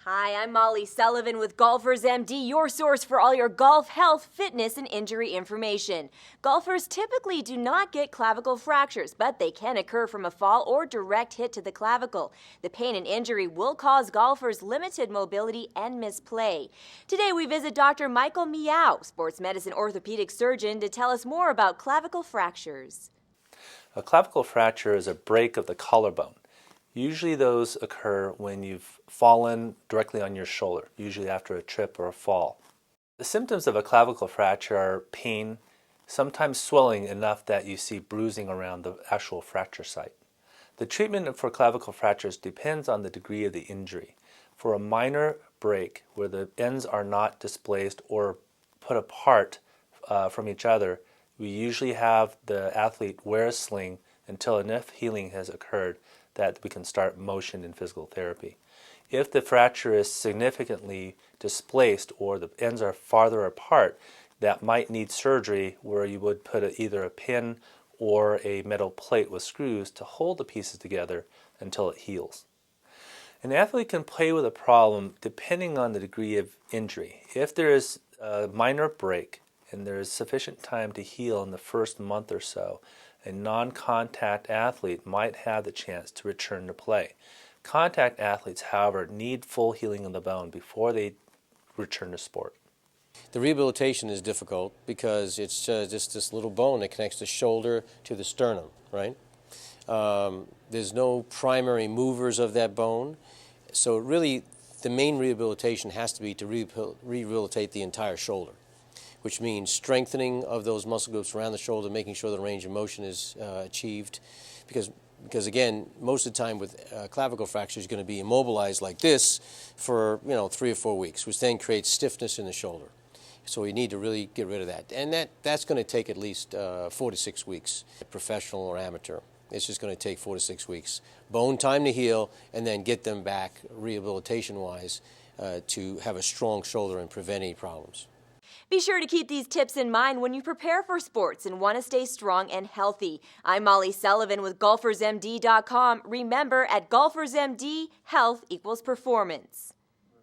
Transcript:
Hi, I'm Molly Sullivan with Golfers MD, your source for all your golf, health, fitness, and injury information. Golfers typically do not get clavicle fractures, but they can occur from a fall or direct hit to the clavicle. The pain and injury will cause golfers limited mobility and misplay. Today we visit Dr. Michael Meow, sports medicine orthopedic surgeon, to tell us more about clavicle fractures. A clavicle fracture is a break of the collarbone. Usually those occur when you've fallen directly on your shoulder, usually after a trip or a fall. The symptoms of a clavicle fracture are pain, sometimes swelling enough that you see bruising around the actual fracture site. The treatment for clavicle fractures depends on the degree of the injury. For a minor break where the ends are not displaced or put apart from each other, we usually have the athlete wear a sling until enough healing has occurred that we can start motion and physical therapy. If the fracture is significantly displaced or the ends are farther apart, that might need surgery where you would put either a pin or a metal plate with screws to hold the pieces together until it heals. An athlete can play with a problem depending on the degree of injury. If there is a minor break and there is sufficient time to heal in the first month or so, a non-contact athlete might have the chance to return to play. Contact athletes, however, need full healing of the bone before they return to sport. The rehabilitation is difficult because it's just this little bone that connects the shoulder to the sternum, right? There's no primary movers of that bone, so really the main rehabilitation has to be to rehabilitate the entire shoulder, which means strengthening of those muscle groups around the shoulder, making sure the range of motion is achieved. Because again, most of the time with clavicle fracture is going to be immobilized like this for 3 or 4 weeks, which then creates stiffness in the shoulder. So we need to really get rid of that. And that's going to take at least 4 to 6 weeks, professional or amateur. It's just going to take 4 to 6 weeks. Bone time to heal, and then get them back rehabilitation-wise to have a strong shoulder and prevent any problems. Be sure to keep these tips in mind when you prepare for sports and want to stay strong and healthy. I'm Molly Sullivan with GolfersMD.com. Remember, at GolfersMD, health equals performance.